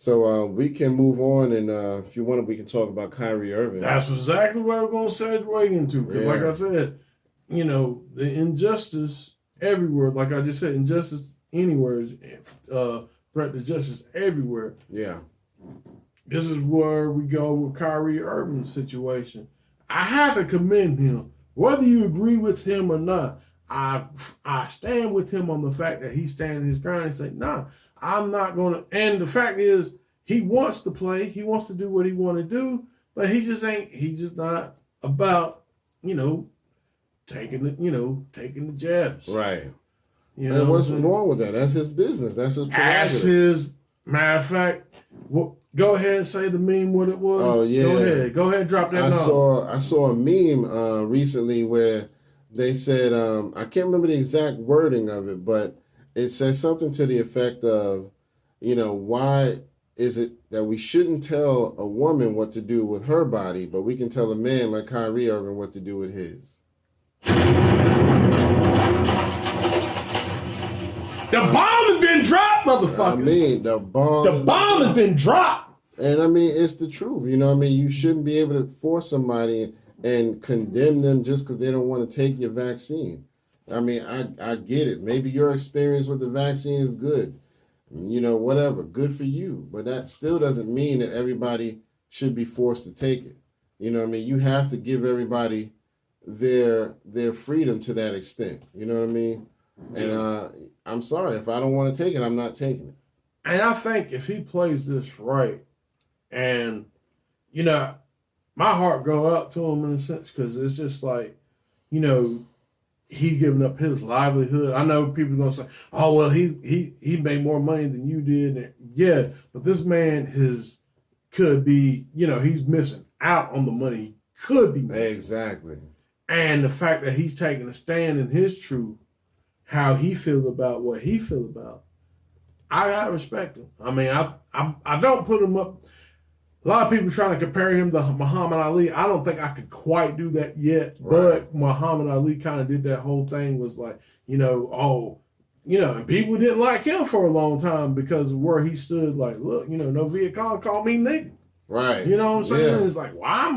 So we can move on, and if you want, we can talk about Kyrie Irving. That's exactly what we're going to segue into. Because, like I said, the injustice everywhere. Like I just said, injustice anywhere is threat to justice everywhere. Yeah. This is where we go with Kyrie Irving's situation. I have to commend him, whether you agree with him or not. I stand with him on the fact that he's standing his ground and say, nah, I'm not going to. And the fact is, he wants to play. He wants to do what he want to do, but he just not about, taking the jabs. Right. And what's wrong with that? That's his business. That's his prerogative. Matter of fact, go ahead and say the meme what it was. Oh, yeah. Go ahead and drop that. I saw a meme recently where they said, I can't remember the exact wording of it, but it says something to the effect of, why is it that we shouldn't tell a woman what to do with her body, but we can tell a man like Kyrie Irving what to do with his? The bomb has been dropped, motherfuckers. The bomb has been dropped. And it's the truth. You shouldn't be able to force somebody and condemn them just because they don't want to take your vaccine. I get it. Maybe your experience with the vaccine is good. Whatever. Good for you. But that still doesn't mean that everybody should be forced to take it. You have to give everybody their freedom to that extent. You know what I mean? And I'm sorry. If I don't want to take it, I'm not taking it. And I think if he plays this right, and, my heart go out to him in a sense, because it's just like, he giving up his livelihood. I know people are going to say, oh, well, he made more money than you did. And yeah, but this man could be, he's missing out on the money he could be making. Exactly. And the fact that he's taking a stand in his truth, how he feels about what he feels about, I gotta respect him. I don't put him up. A lot of people trying to compare him to Muhammad Ali. I don't think I could quite do that yet. Right. But Muhammad Ali kind of did that whole thing, was like, and people didn't like him for a long time because of where he stood. Like, look, no Viet Cong called me nigga. Right. You know what I'm saying? Yeah. It's like, why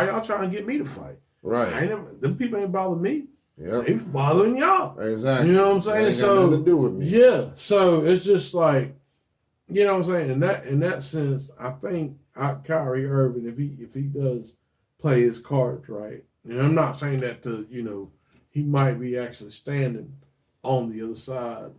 y'all trying to get me to fight? Right. Them people ain't bothering me. Yeah. They bothering y'all. Exactly. You know what I'm saying? Ain't got nothing to do with me. Yeah. So it's just like, you know what I'm saying? In that sense, I think Kyrie Irving, if he does play his cards right, and I'm not saying that he might be actually standing on the other side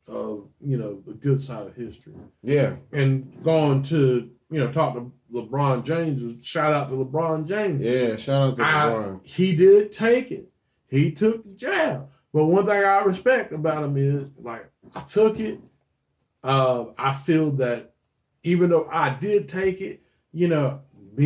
of, the good side of history. Yeah. And going to, talk to LeBron James, shout out to LeBron James. Yeah, shout out to LeBron. He did take it. He took the jab. But one thing I respect about him is, like, I took it. I feel that even though I did take it, me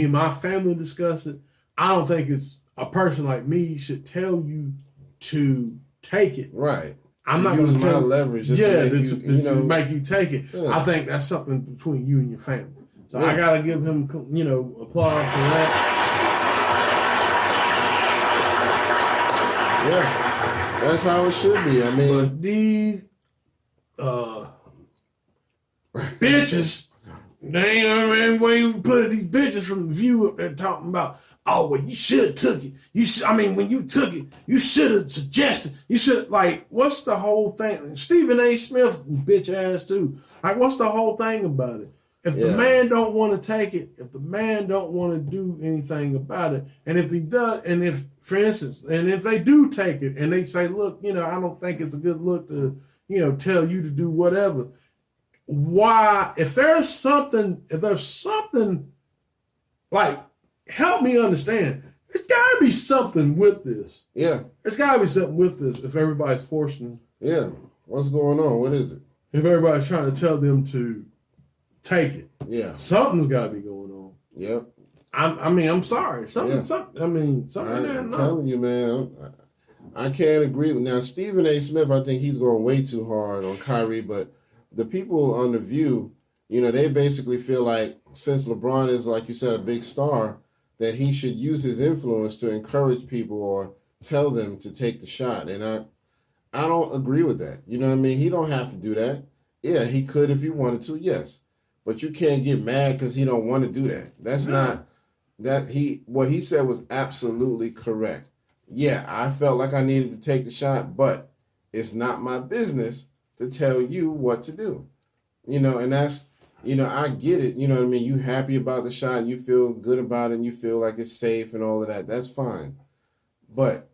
and my family discussed it, I don't think it's a person like me should tell you to take it. Right. I'm not going to tell leverage just to make you take it. Yeah. I think that's something between you and your family. So I got to give him, applause for that. Yeah. That's how it should be. But these bitches, they ain't way you put it. These bitches from the View up there talking about, oh, well, you should have took it. When you took it, you should have suggested. You should, what's the whole thing? Stephen A. Smith, bitch ass too. Like, what's the whole thing about it? If the man don't want to take it, if the man don't want to do anything about it, and if he does, and if, for instance, and if they do take it and they say, look, I don't think it's a good look to, tell you to do whatever. Why, if there's something, like, help me understand, there's got to be something with this. Yeah. There's got to be something with this if everybody's forcing. Yeah. What's going on? What is it? If everybody's trying to tell them to take it. Yeah. Something's got to be going on. Yep. I'm sorry. Something. I'm telling you, man. I can't agree with. Now, Stephen A. Smith, I think he's going way too hard on Kyrie, but the people on The View, they basically feel like since LeBron is, like you said, a big star, that he should use his influence to encourage people or tell them to take the shot. And I don't agree with that. You know what I mean? He don't have to do that. Yeah, he could if he wanted to, yes. but you can't get mad because he don't want to do that. That's not what he said was absolutely correct. Yeah, I felt like I needed to take the shot, but it's not my business to tell you what to do. And that's, I get it. You know what I mean? You happy about the shot, you feel good about it, and you feel like it's safe and all of that. That's fine. But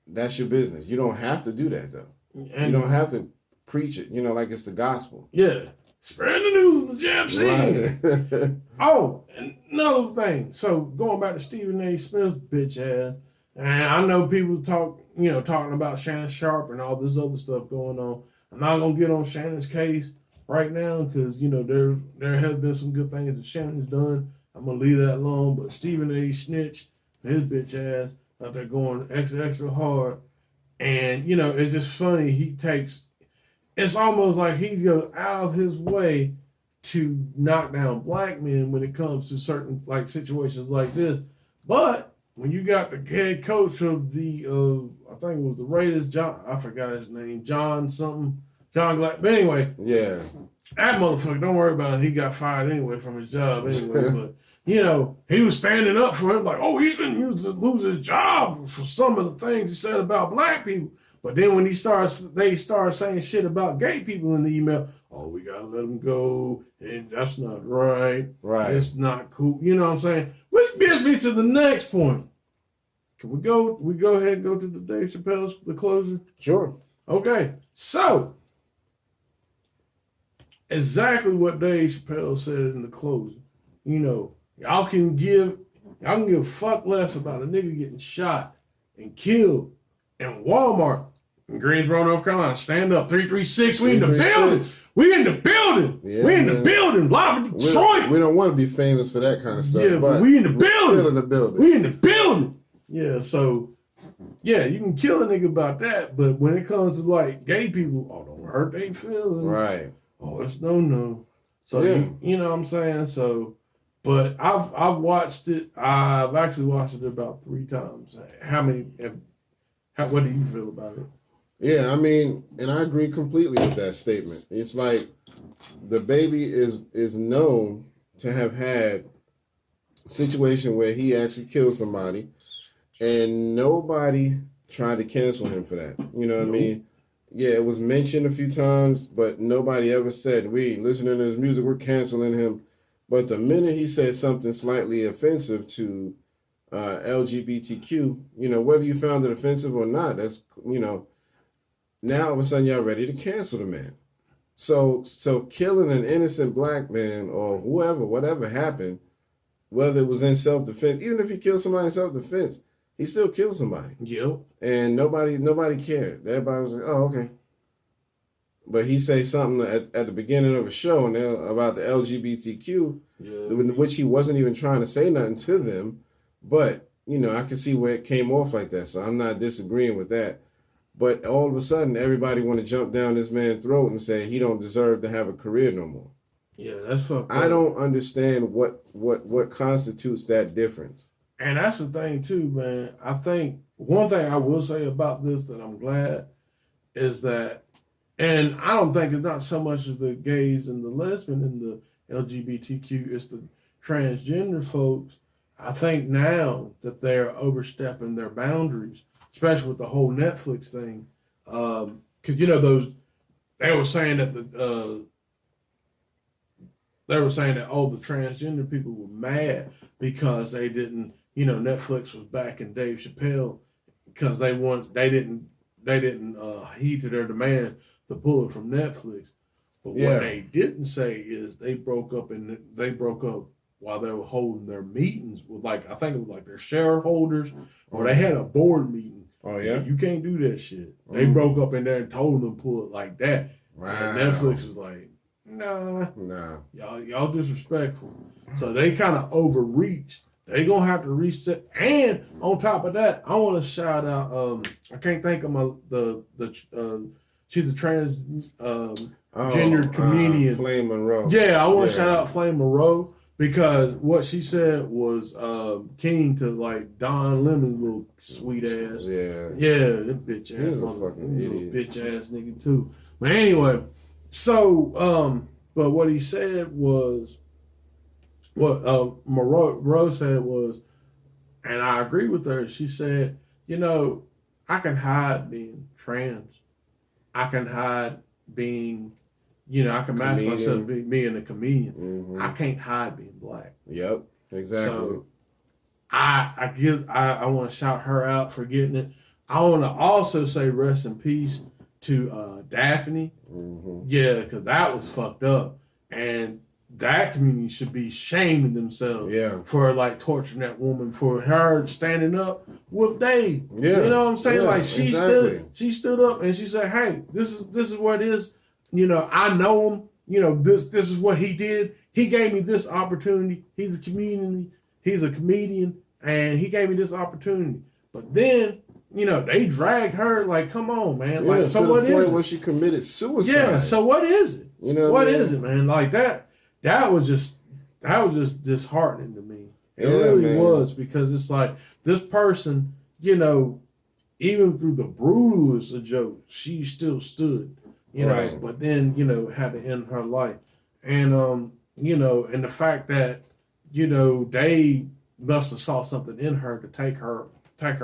that's your business. You don't have to do that, though. And you don't have to preach it, like it's the gospel. Yeah. Spread the news of the jab scene. Right. Oh, and another thing. So going back to Stephen A. Smith's bitch ass, and I know people talking about Shannon Sharp and all this other stuff going on. I'm not gonna get on Shannon's case right now because there has been some good things that Shannon's done. I'm gonna leave that alone. But Stephen A. snitch, his bitch ass out there going extra hard, and it's just funny. It's almost like he goes out of his way to knock down black men when it comes to certain situations like this. But when you got the head coach of the I think it was the Raiders, I forgot his name, John Glass. But anyway, yeah, that motherfucker, don't worry about it. He got fired anyway from his job anyway. But he was standing up for him like, oh, he's been used to lose his job for some of the things he said about black people. But then when they start saying shit about gay people in the email, oh, we gotta let them go, and that's not right. Right. It's not cool. You know what I'm saying? Which brings me to the next point. Can we go ahead and go to the Dave Chappelle's, the closer? Sure. Okay. So, exactly what Dave Chappelle said in the closer. Y'all can give a fuck less about a nigga getting shot and killed in Walmart in Greensboro, North Carolina. Stand up, 336. We in the building. We in the building. Yeah, we in the building. Live in Detroit. We don't want to be famous for that kind of stuff. Yeah, but we in the building. Still in the building. We in the building. Yeah, so, yeah, you can kill a nigga about that, but when it comes to, gay people, don't hurt their feelings. Right. Oh, it's no. So, yeah. You know what I'm saying? So, but I've watched it. I've actually watched it about 3 times. What do you feel about it? Yeah, I mean, and I agree completely with that statement. It's like the baby is known to have had a situation where he actually killed somebody, and nobody tried to cancel him for that. You know what I mean? Yeah, it was mentioned a few times, but nobody ever said, we listening to his music, we're canceling him. But the minute he said something slightly offensive to LGBTQ, whether you found it offensive or not, that's, now all of a sudden y'all ready to cancel the man. So killing an innocent black man or whoever, whatever happened, whether it was in self-defense, even if he killed somebody in self-defense, he still killed somebody. Yep. And nobody cared. Everybody was like, oh, okay. But he say something at the beginning of a show about the LGBTQ, which he wasn't even trying to say nothing to them. But, I can see where it came off like that. So I'm not disagreeing with that. But all of a sudden, everybody want to jump down this man's throat and say he don't deserve to have a career no more. Yeah, that's fucked up. I don't understand what constitutes that difference. And that's the thing, too, man. I think one thing I will say about this that I'm glad is that, and I don't think it's not so much as the gays and the lesbian and the LGBTQ, it's the transgender folks. I think now that they're overstepping their boundaries, especially with the whole Netflix thing. Because, they were saying that the transgender people were mad because they didn't, Netflix was backing Dave Chappelle because they didn't heed to their demand to pull it from Netflix. But what they didn't say is they broke up while they were holding their meetings with I think it was their shareholders, or they had a board meeting. Oh yeah, you can't do that shit. They broke up in there and told them to pull it like that. Wow. And Netflix was like, nah, y'all disrespectful. So they kind of overreached. They gonna have to reset. And on top of that, I want to shout out. I can't think of she's a transgendered comedian, Flame Monroe. Yeah, I want to shout out Flame Monroe because what she said was king to Don Lemon's little sweet ass. Yeah, that bitch ass. He's a fucking idiot. Bitch ass nigga too. But anyway, so But what he said was, what Moreau said was, and I agree with her. She said, I can hide being trans. I can hide being, I can mask myself being a comedian. Mm-hmm. I can't hide being black. Yep, exactly. So I want to shout her out for getting it. I want to also say rest in peace to Daphne. Mm-hmm. Yeah, because that was fucked up. And that community should be shaming themselves for like torturing that woman, for her standing up with Dave. Yeah. You know what I'm saying? Yeah, like she stood up and she said, hey, this is what it is. I know him. This is what he did. He gave me this opportunity. He's a comedian, and he gave me this opportunity. But then, they dragged her like, come on, man. Yeah, like, so what is it? To the point where she committed suicide. Yeah, so what is it? What is it, man? Like that was just disheartening to me. It really was, because it's like this person, even through the brutalest of jokes, she still stood, right. But then, had to end her life. And, and the fact that, Dave must have saw something in her to take her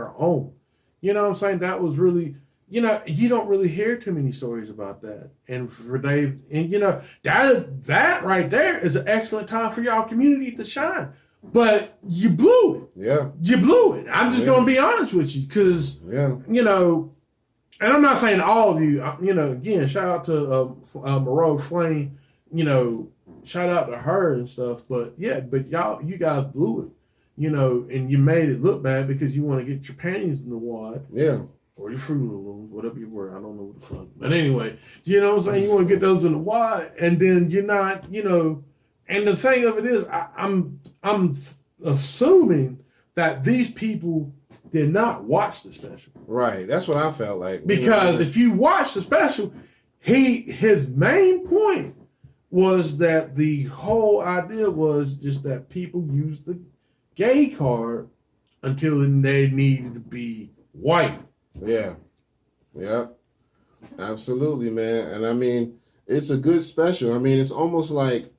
home. You know what I'm saying? That was really, you don't really hear too many stories about that. And for Dave, and that right there is an excellent time for y'all community to shine. But you blew it. Yeah. You blew it. I'm just going to be honest with you, because, and I'm not saying all of you, again, shout out to Moreau Flame, shout out to her and stuff. But you guys blew it, and you made it look bad because you want to get your panties in the wad. Yeah. Or your Fruit Looms, whatever you were. I don't know what the fuck. But anyway, you know what I'm saying? You want to get those in the wad, and then you're not, and the thing of it is, I'm assuming that these people did not watch the special. Right. That's what I felt like. Because if you watch the special, his main point was that the whole idea was just that people use the gay card until they needed to be white. Yeah. Absolutely, man. And I mean, it's a good special. I mean, it's almost like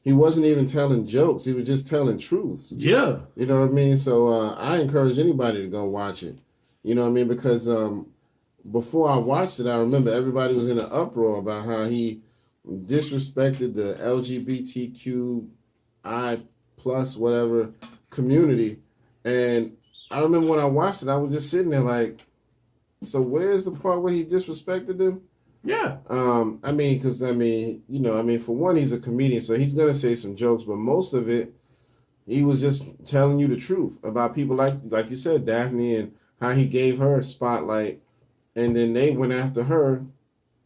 he wasn't even telling jokes. He was just telling truths. Yeah. You know what I mean? So I encourage anybody to go watch it. You know what I mean? Because before I watched it, I remember everybody was in an uproar about how he disrespected the LGBTQI plus whatever community. And I remember when I watched it, I was just sitting there like, so where's the part where he disrespected them? Yeah. For one, he's a comedian, so he's going to say some jokes, but most of it, he was just telling you the truth about people like you said, Daphne, and how he gave her a spotlight, and then they went after her,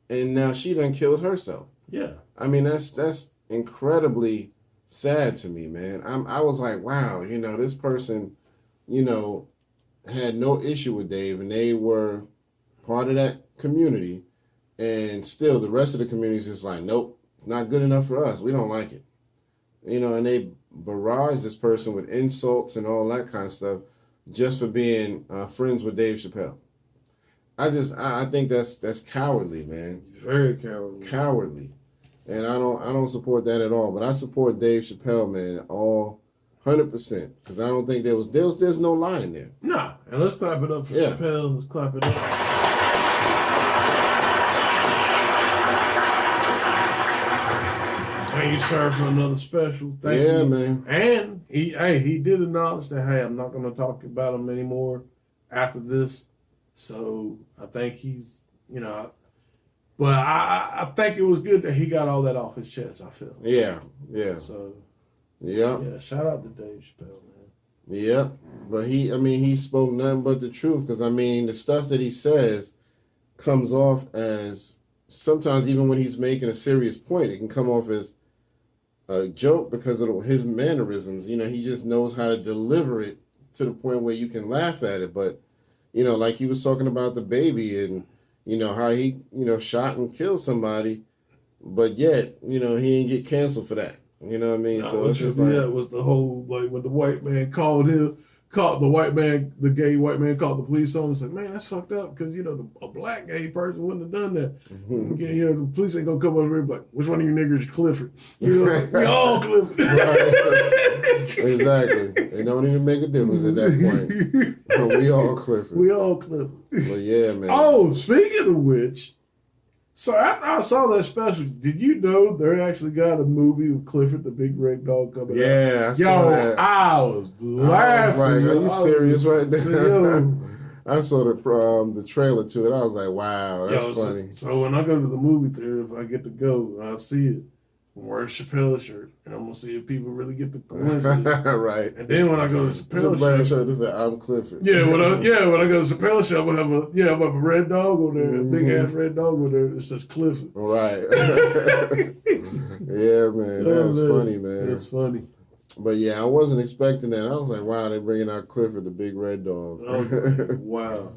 and now she done killed herself. Yeah. I mean, that's incredibly sad to me, man. I was like, wow, this person, had no issue with Dave, and they were part of that community, and still the rest of the community is just like, nope, not good enough for us. We don't like it. And they barrage this person with insults and all that kind of stuff just for being friends with Dave Chappelle. I think that's cowardly, man. Very cowardly. Cowardly. And I don't support that at all. But I support Dave Chappelle, man, all 100%. Because I don't think there's no line there. Nah. And let's clap it up for Chappelle. Let's clap it up. Thank you, sir, for another special. Thank you. Man. And he did acknowledge that, hey, I'm not going to talk about him anymore after this. So I think he's, but I think it was good that he got all that off his chest, I feel. Yeah. So, yeah, shout out to Dave Chappelle, man. Yeah, but he spoke nothing but the truth, because, the stuff that he says comes off as, sometimes even when he's making a serious point, it can come off as a joke because of his mannerisms. He just knows how to deliver it to the point where you can laugh at it. But, like he was talking about the baby and, how he, shot and killed somebody, but yet, he didn't get canceled for that. You know what I mean? So it's just like, that was the whole, like, when the white man called him called the gay white man called the police on and said, man, that's fucked up because, a black gay person wouldn't have done that. Mm-hmm. The police ain't going to come over here and be like, which one of you niggers is Clifford? We all Clifford. Right. Exactly. It don't even make a difference at that point. We all Clifford. We all Clifford. Well, yeah, man. Oh, speaking of which, so after I saw that special, did you know they actually got a movie with Clifford the Big Red Dog coming out? Yeah, I saw that. I was laughing. Are you serious right now? I saw the trailer to it. I was like, wow, that's funny. So when I go to the movie theater, if I get to go, I'll see it. Wear a Chappelle shirt, and I'm gonna see if people really get the coincidence. Right. And then when I go to Chappelle shirt, this is I'm Clifford. When I go to Chappelle shirt, I'm gonna have a red dog on there, a big ass red dog on there that says Clifford. Right. Yeah, man, that's funny, man. That's funny. But yeah, I wasn't expecting that. I was like, wow, they're bringing out Clifford the Big Red Dog. Wow.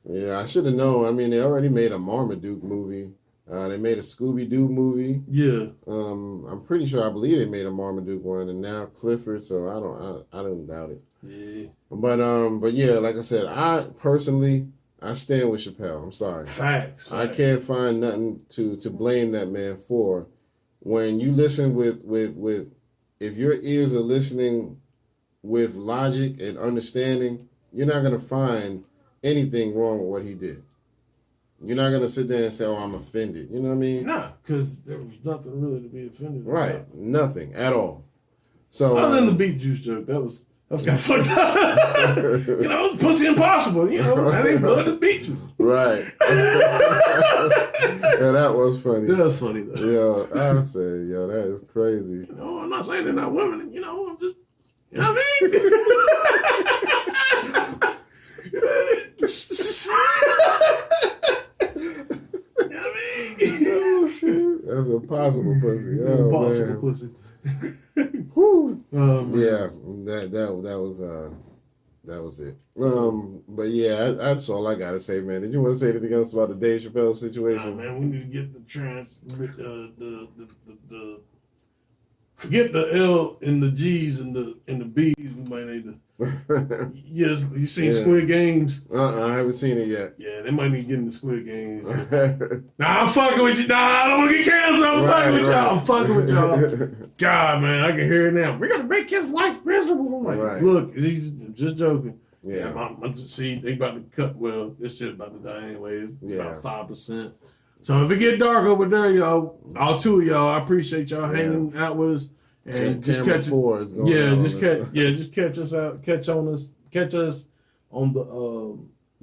Yeah, I should have known. I mean, they already made a Marmaduke movie. They made a Scooby-Doo movie. Yeah. I'm pretty sure. I believe they made a Marmaduke one, and now Clifford. So I don't doubt it. Yeah. But yeah, like I said, I stand with Chappelle. I'm sorry. Facts. I can't find nothing to blame that man for. When you listen with if your ears are listening with logic and understanding, you're not gonna find anything wrong with what he did. You're not going to sit there and say, oh, I'm offended. You know what I mean? Nah, because there was nothing really to be offended about. Right. Nothing at all. So other than the beet juice joke, that was kind of fucked up. It was pussy impossible. That ain't blood, it's beet juice. Right. Yeah, that was funny. That was funny, though. Yo, I said, that is crazy. I'm not saying they're not women. I'm just, you know what I mean? Oh shit! That's impossible pussy. Oh, impossible man. Pussy. Whew. Yeah, that was it. But yeah, that's all I gotta say, man. Did you want to say anything else about the Dave Chappelle situation? Nah, man, we need to get the forget the L and the G's and the B's. We might need to. Yes, you seen Squid Games? I haven't seen it yet. Yeah, they might need to get in the Squid Games. Nah, I'm fucking with you. Nah, I don't want to get canceled. I'm fucking with y'all. I'm fucking with y'all. God, man, I can hear it now. We're gonna make his life miserable. I'm like, look, he's just joking. Yeah, see, they about to cut. Well, this shit about to die anyways. About 5%. So if it get dark over there, y'all, all two of y'all, I appreciate y'all hanging out with us. And just catch us. Just catch us out. Catch us on the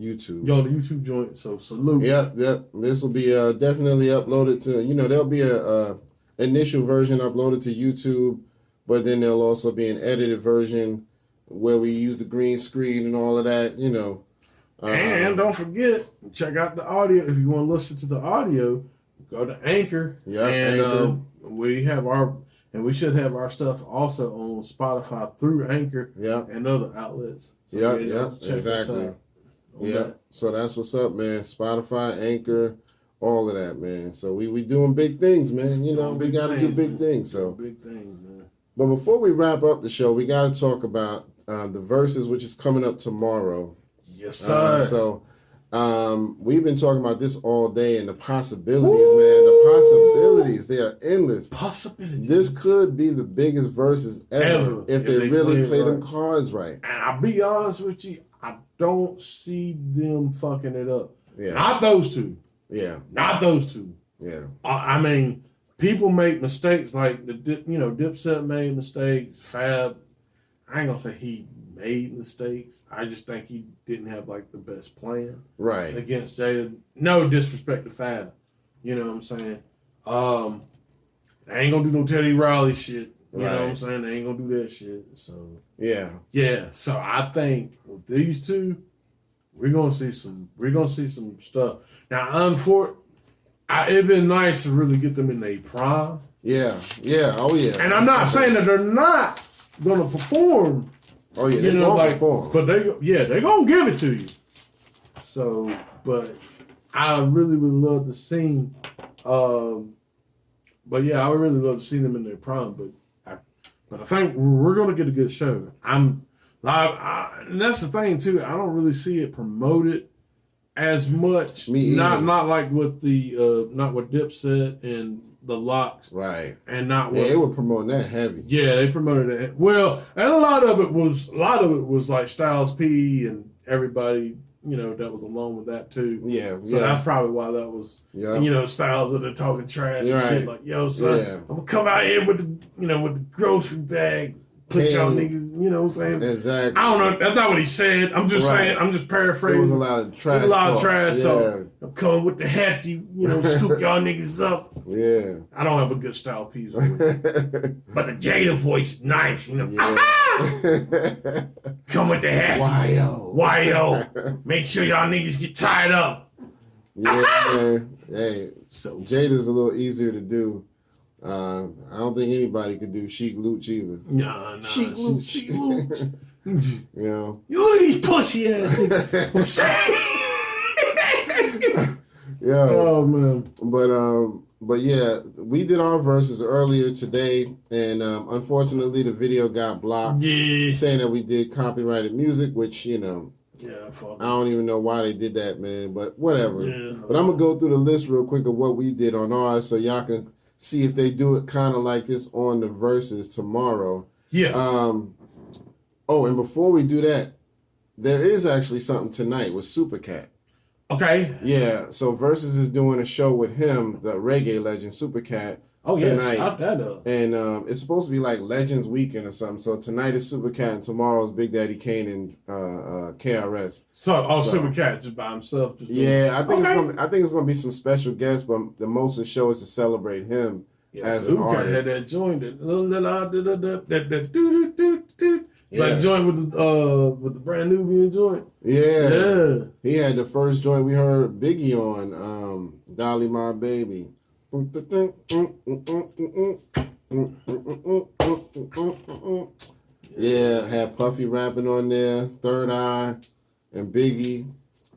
YouTube. The YouTube joint. So salute. Yep. This will be definitely uploaded to. There'll be a initial version uploaded to YouTube, but then there'll also be an edited version where we use the green screen and all of that. And don't forget, check out the audio if you want to listen to the audio. Go to Anchor. Yeah, and we have our. And we should have our stuff also on Spotify through Anchor and other outlets. So exactly. Yeah, so that's what's up, man. Spotify, Anchor, all of that, man. So we doing big things, man. We got to do big things. So big things, man. But before we wrap up the show, we got to talk about the Verzuz, which is coming up tomorrow. Yes, sir. We've been talking about this all day and the possibilities, man. The possibilities, they are endless. Possibilities. This could be the biggest Verzuz ever if they really play them cards right. And I'll be honest with you, I don't see them fucking it up. Yeah. Not those two. Yeah. Not those two. Yeah. I mean, people make mistakes like Dipset made mistakes. Fab, I ain't gonna say he made mistakes. I just think he didn't have like the best plan against Jada. No disrespect to Fab. You know what I'm saying? They ain't gonna do no Teddy Riley shit. You know what I'm saying? They ain't gonna do that shit. So yeah. So I think with these two, we're gonna see some stuff. Now, it'd been nice to really get them in their prime. Yeah. Oh yeah. And I'm not saying that they're not gonna perform. Oh yeah, they're gonna perform. But they're gonna give it to you. So, but I really would love to see. But yeah, I would really love to see them in their prime. But I think we're gonna get a good show. The And that's the thing too. I don't really see it promoted as much. Me either. Not like with the not what Dipset and the Locks, right? And not what they were promoting that heavy. Yeah, they promoted it well, and a lot of it was like Styles P and everybody, that was along with that too. Yeah, so that's probably why that was. Yeah, and, Styles that are talking trash and shit like, yo, son, I'm gonna come out here with the grocery bag. Put y'all niggas, you know what I'm saying? Exactly. I don't know. That's not what he said. I'm just saying. I'm just paraphrasing. There was a lot of trash. So I'm coming with the hefty, scoop y'all niggas up. Yeah. I don't have a good style piece voice. But the Jada voice, nice, Yeah. Come with the hefty. Why-yo. Make sure y'all niggas get tied up. Yeah, man. Hey, so Jada's a little easier to do. I don't think anybody could do Chic Luch either. Nah. Chic Luch. You know. You look at these pussy ass niggas. Yeah. Oh man. But yeah, we did our verses earlier today, and unfortunately the video got blocked. Yeah. Saying that we did copyrighted music, which yeah, fuck. I don't even know why they did that, man. But whatever. Yeah. But I'm gonna go through the list real quick of what we did on ours, so y'all can see if they do it kind of like this on the verses tomorrow. Yeah. Oh, and before we do that, there is actually something tonight with Supercat. Okay. Yeah. So Verzuz is doing a show with him, the reggae legend Supercat. Oh tonight. Yeah, shot that up. And it's supposed to be like Legends Weekend or something. So tonight is Supercat and tomorrow is Big Daddy Kane and KRS. So Supercat just by himself. I think it's gonna be some special guests, but the most of the show is to celebrate him as an artist. Had that joint like joint with the brand new being joint. Yeah. He had the first joint we heard Biggie on, Dolly My Baby. Yeah, had Puffy rapping on there, Third Eye, and Biggie.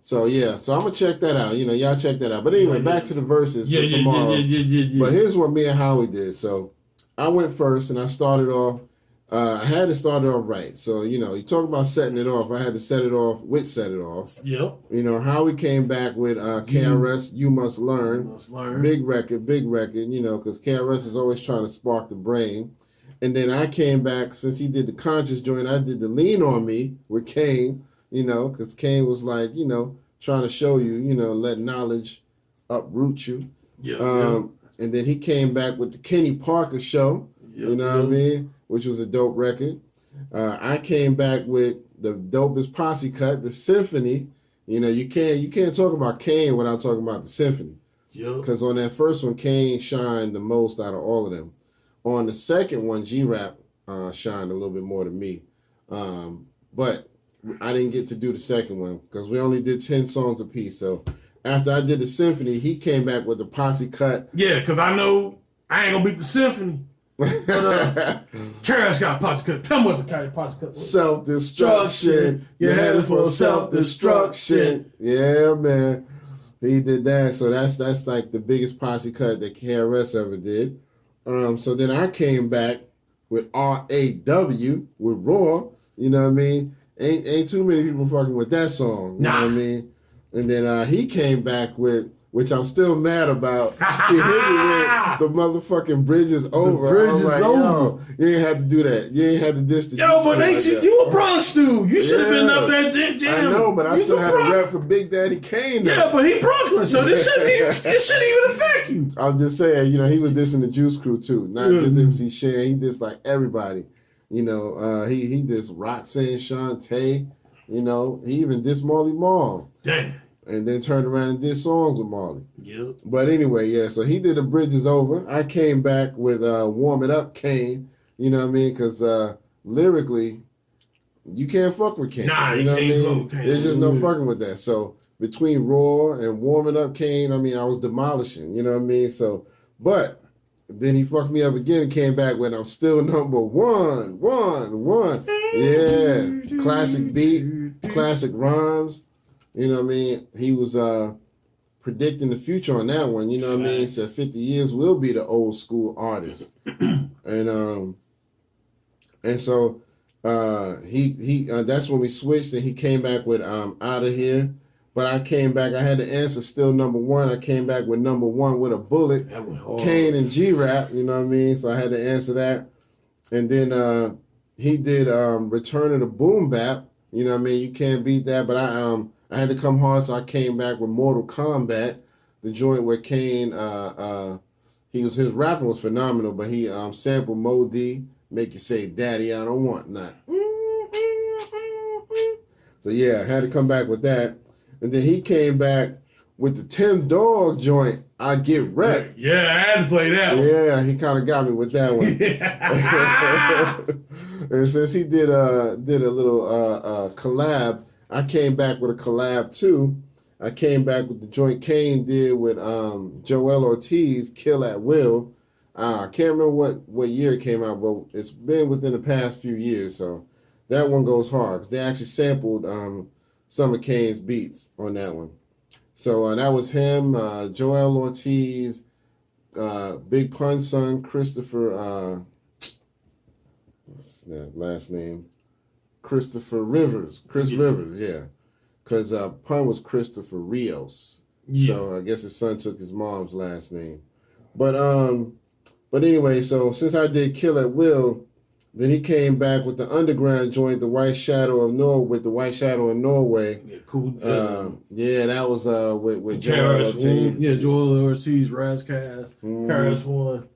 So I'm gonna check that out. Y'all check that out. But anyway, back to the verses for tomorrow. Yeah. But here's what me and Howie did. So I went first, and I started off. I had to start it off right. So, you talk about setting it off. I had to set it off with Set It Off. Yep. Howie came back with KRS, You Must Learn. Big record, because KRS is always trying to spark the brain. And then I came back, since he did the conscious joint, I did the Lean On Me with Kane, because Kane was like, trying to show you, let knowledge uproot you. Yeah. And then he came back with the Kenny Parker Show, what I mean? Which was a dope record. I came back with the dopest posse cut, the Symphony. You can't talk about Kane without talking about the Symphony. Because on that first one, Kane shined the most out of all of them. On the second one, G-Rap shined a little bit more than me. But I didn't get to do the second one because we only did 10 songs apiece. So after I did the Symphony, he came back with the posse cut. Yeah, because I know I ain't going to beat the Symphony. But Karis got a posse cut. Tell me what the Karis posse cut was. Self-destruction. You're headed for self-destruction. Yeah, man. He did that. So that's like the biggest posse cut that KRS ever did. So then I came back with RAW with Raw. You know what I mean? Ain't too many people fucking with that song. You know what I mean? And then he came back with, which I'm still mad about. He hit me with the motherfucking Bridge Is Over. The Bridge Is Over. You ain't had to do that. You ain't had to diss the but ain't you a Bronx dude? You should have been up there jamming. I know, but I still had a rep for Big Daddy Kane. Though. Yeah, but he Brooklyn, so this shouldn't even affect you. I'm just saying, he was dissing the Juice Crew too, not just MC Shan. He dissed like everybody. He dissed Roxanne, Shantae. He even dissed Marley Marl. Damn. And then turned around and did songs with Marley. Yep. But anyway, so he did The Bridge Is Over. I came back with Warm It Up Kane. You know what I mean? Because lyrically, you can't fuck with Kane. Nah, you know what I mean? Fuck with Kane. There's just no fucking with that. So between Raw and Warm It Up Kane, I was demolishing. You know what I mean? So, but then he fucked me up again and came back with I'm still number one. Yeah. Classic beat, classic rhymes. You know what I mean? He was predicting the future on that one. You know what I mean? He said 50 years will be the old school artist. And so That's when we switched, and he came back with Out of Here. But I came back. I had to answer still number one. I came back with number one with a bullet. That went hard. Kane and G-Rap. You know what I mean? So I had to answer that. And then he did Return of the Boom Bap. You know what I mean? You can't beat that. But I had to come hard, so I came back with Mortal Kombat, the joint where Kane his rapping was phenomenal, but he sampled Mo D, make you say, "Daddy, I don't want none." So yeah, I had to come back with that. And then he came back with the Tim Dog joint, I Get Wrecked. Yeah, I had to play that one. Yeah, he kind of got me with that one. And since he did a little collab, I came back with a collab too. I came back with the joint Kane did with Joel Ortiz, Kill at Will. I can't remember what year it came out, but it's been within the past few years, so that one goes hard. 'Cause they actually sampled some of Kane's beats on that one. So that was him, Joel Ortiz, Big Pun's son, Christopher, what's his last name? Christopher Rivers. Chris Rivers, yeah. Because Pun was Christopher Rios. Yeah. So I guess his son took his mom's last name. But anyway, so since I did Kill at Will, then he came back with the underground joint, the White Shadow of Norway. Yeah, cool. Yeah, that was with Joel Ortiz. Yeah, Joel Ortiz, Razcast, KRS-One,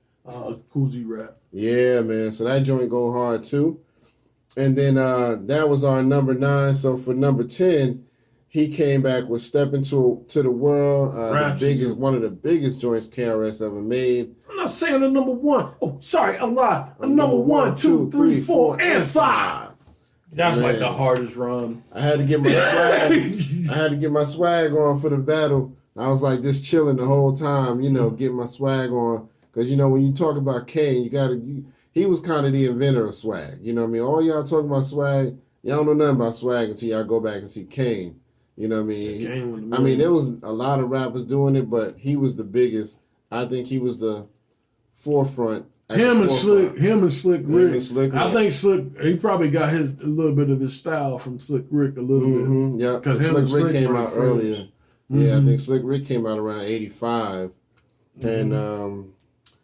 Cool G Rap. Yeah, man. So that joint go hard too. And then that was our number 9. So for number 10, he came back with Step Into the World, one of the biggest joints KRS ever made. I'm not saying the number 1. Oh, sorry, I'm lying. Number 1, 2, 3, 4, and 5. That's like the hardest run. I had to get my swag. I had to get my swag on for the battle. I was like just chilling the whole time, getting my swag on. Because when you talk about Kane, he was kind of the inventor of swag. You know what I mean? All y'all talking about swag, y'all don't know nothing about swag until y'all go back and see Kane. You know what I mean? There was a lot of rappers doing it, but he was the biggest. I think he was the forefront. Him and Slick Rick. I think Slick, he probably got a little bit of his style from Slick Rick a little bit. Yeah, because Slick Rick came out earlier. Yeah, I think Slick Rick came out around 85. And,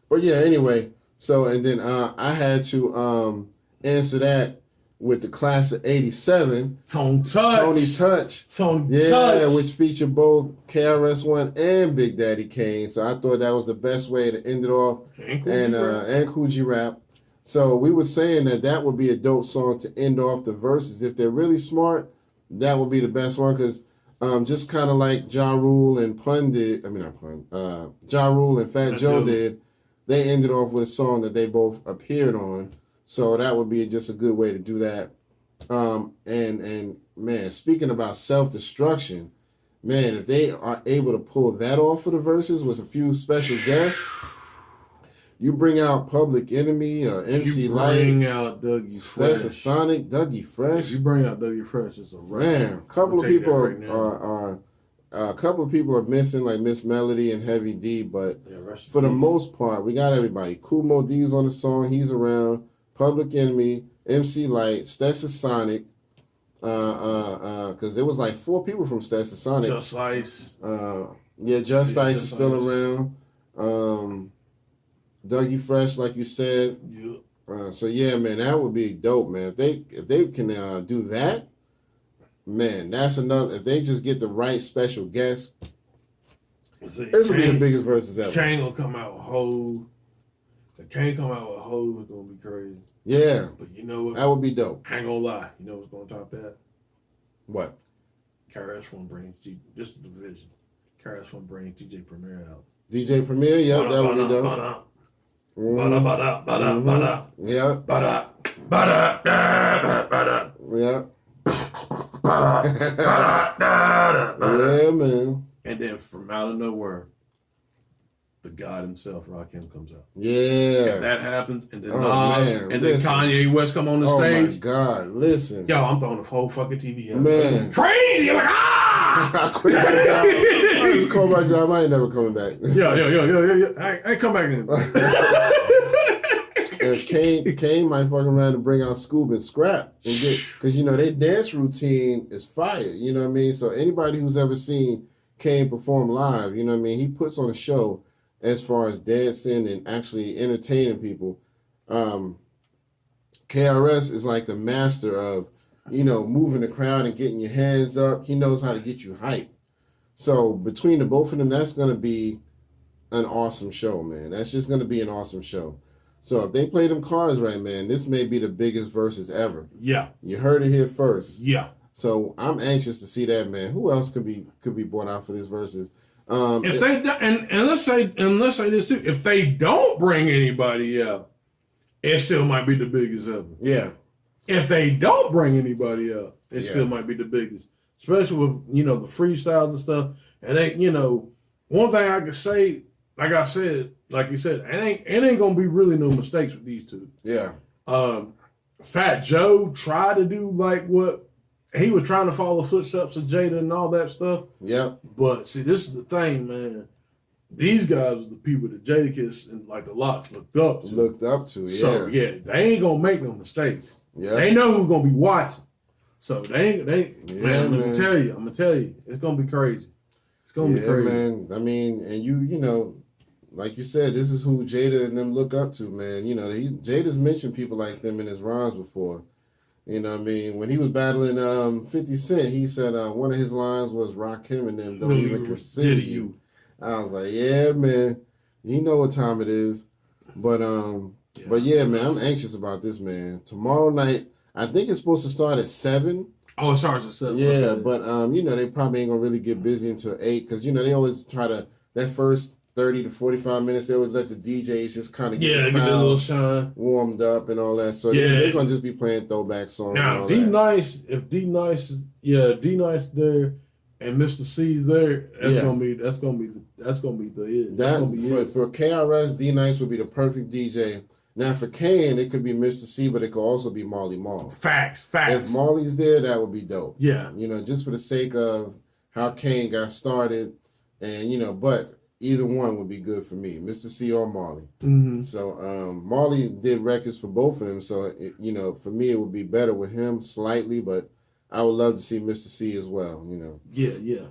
but yeah, anyway. So, and then I had to answer that with the class of 87. Tony Touch. Yeah, which featured both KRS-One and Big Daddy Kane. So I thought that was the best way to end it off. And Cool G Rap. So we were saying that would be a dope song to end off the verses. If they're really smart, that would be the best one. Because just kind of like Ja Rule and Pun did. I mean, not Pun. Ja Rule and Fat Joe did. They ended off with a song that they both appeared on. So that would be just a good way to do that. And man, speaking about self-destruction, man, if they are able to pull that off for the verses with a few special guests, you bring out Public Enemy or MC Light. You bring out Dougie Fresh. That's a Sonic, Dougie Fresh. You bring out Dougie Fresh, it's a rap. Man, a couple of people are missing, like Miss Melody and Heavy D, but for the most part, we got everybody. Kumo D's on the song, he's around. Public Enemy, MC Light, Stetsasonic, because there was like 4 people from Stetsasonic. Just Ice. Just Ice is still around. Dougie Fresh, like you said. Yeah. So yeah, man, that would be dope, man. If they can do that, man, that's another. If they just get the right special guest, this will be the biggest verses ever. Kane gonna come out with Hov. Kane come out with Hov, it's gonna be crazy. Yeah, but you know what? That would be dope. I ain't gonna lie. You know what's gonna top that? What? KRS-One brings this is the division. KRS-One brings DJ Premier out. DJ Premier, yeah, that would be dope. Yeah, man. And then from out of nowhere, the God himself, Rakim, comes out. Yeah. If that happens, and then Nas, and then Kanye West come on the stage. Oh, my God. Listen. Yo, I'm throwing the whole fucking TV out. Man. Crazy. I'm like, I quit my job. I just call my job. I ain't never coming back. Yo. I ain't come back in. Kane might fuck around and bring out Scoob and Scrap and get, because you know their dance routine is fire. You know what I mean? So anybody who's ever seen Kane perform live, you know what I mean? He puts on a show as far as dancing and actually entertaining people. KRS is like the master of, you know, moving the crowd and getting your hands up. He knows how to get you hyped. So between the both of them, that's going to be an awesome show, man. That's just going to be an awesome show. So if they play them cards right, man, this may be the biggest Verzuz ever. Yeah. You heard it here first. Yeah. So I'm anxious to see that, man. Who else could be brought out for this Verzuz? Let's say this too. If they don't bring anybody out, it still might be the biggest ever. Yeah. If they don't bring anybody out, it still might be the biggest. Especially with, you know, the freestyles and stuff. And they, you know, one thing I could say, like I said, like you said, it ain't gonna be really no mistakes with these two. Yeah. Fat Joe tried to do like what he was trying to follow footsteps of Jada and all that stuff. Yep. But see, this is the thing, man. These guys are the people that Jadakiss and like the Lox looked up to. Yeah. So yeah, they ain't gonna make no mistakes. Yeah. They know who's gonna be watching. So man, I'm gonna tell you, it's gonna be crazy. It's gonna be crazy. Man. I mean, and you know, like you said, this is who Jada and them look up to, man. You know, Jada's mentioned people like them in his rhymes before. You know what I mean? When he was battling 50 Cent, he said one of his lines was Rakim and them don't even consider you. I was like, yeah, man, you know what time it is. But yeah, man, I'm anxious about this, man. Tomorrow night, I think it's supposed to start at 7. Oh, it starts at 7. Yeah, but you know, they probably ain't gonna really get busy until 8 because you know they always try to that first 30 to 45 minutes. They always let the DJs just kind of get the little shine warmed up and all that. So they're gonna just be playing throwback songs. Now, D Nice there. And Mr. C's there. That's gonna be the it. For KRS, D Nice would be the perfect DJ. Now for Kane, it could be Mr. C, but it could also be Marley Marl. Facts. If Marley's there, that would be dope. Yeah. You know, just for the sake of how Kane got started, and you know, but either one would be good for me, Mr. C or Marley. Mm-hmm. So Marley did records for both of them, so you know, for me it would be better with him slightly, but I would love to see Mr. C as well, you know. Yeah.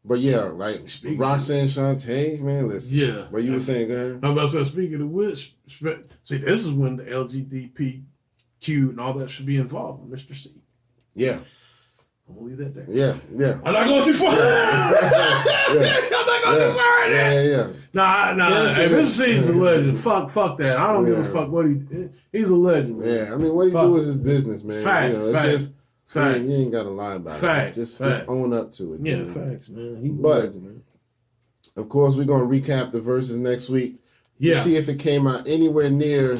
But yeah, like Roxanne Shantae, man, listen. Yeah. What you were saying, go ahead. I'm about to say, speaking of which, see, this is when the LGBTQ and all that should be involved with Mr. C. Yeah. I'm gonna leave that there. Yeah. I'm not going too far. I'm not going too far. Yeah. Nah. Hey, Mr. C is a legend. Fuck that. I don't give a fuck what he's a legend, man. Yeah, I mean, what he do is his business, man. Facts, you know, facts. Facts. You ain't got to lie about it. Just own up to it. Yeah, man. Facts, man. He's a legend, man. Of course, we're going to recap the Verzuz next week. Yeah. To see if it came out anywhere near,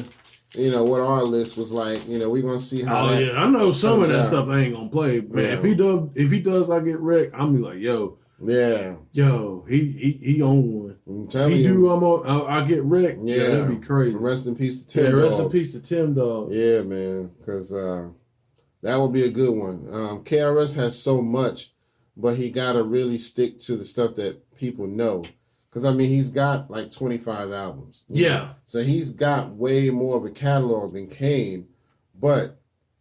you know, what our list was like. You know, we're going to see how I know some of that stuff I ain't going to play. Man, if he does I Get Wrecked, I'm be like, yo. Yeah. Yo, he on one. I'm telling you. I Get Wrecked. Yeah, that'd be crazy. Rest in peace to Tim Dog. Rest in peace to Tim Dog. Yeah, man. Because that would be a good one. KRS has so much, but he got to really stick to the stuff that people know. Because, I mean, he's got like 25 albums. Yeah. So he's got way more of a catalog than Kane. But,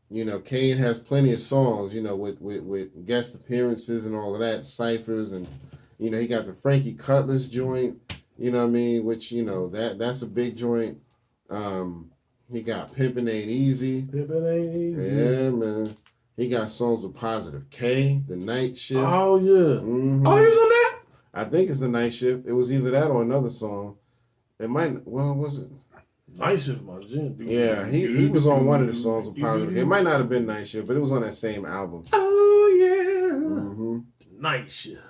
you know, Kane has plenty of songs, you know, with guest appearances and all of that, ciphers. And, you know, he got the Frankie Cutlass joint, you know what I mean? Which, you know, that's a big joint. He got Pimpin' Ain't Easy. Pimpin' Ain't Easy. Yeah, man. He got songs with Positive K, The Night Shift. Oh, yeah. Mm-hmm. Oh, he was on that? I think it's The Night Shift. It was either that or another song. It might, well, was it? Night Shift, my gym. Yeah, he was on one of the songs with Positive K. It might not have been Night Shift, but it was on that same album. Oh, yeah. Mm-hmm. Night Shift.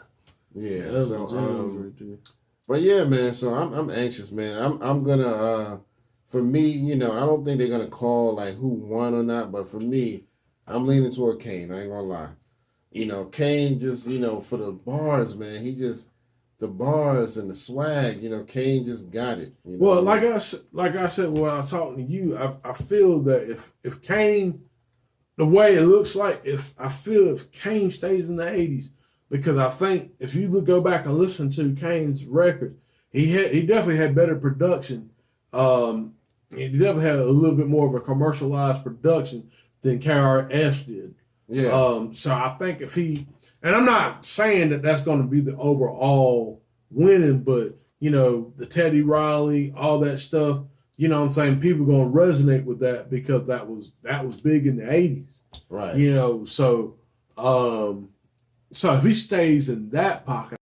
Yeah, so, but yeah, man, so I'm anxious, man. I'm gonna, for me, you know, I don't think they're going to call, like, who won or not. But for me, I'm leaning toward Kane. I ain't going to lie. You know, Kane just, you know, for the bars, man, the bars and the swag, you know, Kane just got it. You know? Well, like I said when I was talking to you, I feel that if Kane, the way it looks like, if Kane stays in the 80s, because I think if you go back and listen to Kane's records, he definitely had better production he definitely had a little bit more of a commercialized production than KRS did. Yeah. So I think if he, and I'm not saying that that's going to be the overall winning, but you know, the Teddy Riley, all that stuff, you know what I'm saying? People going to resonate with that because that was big in the 80s. Right. You know, so if he stays in that pocket,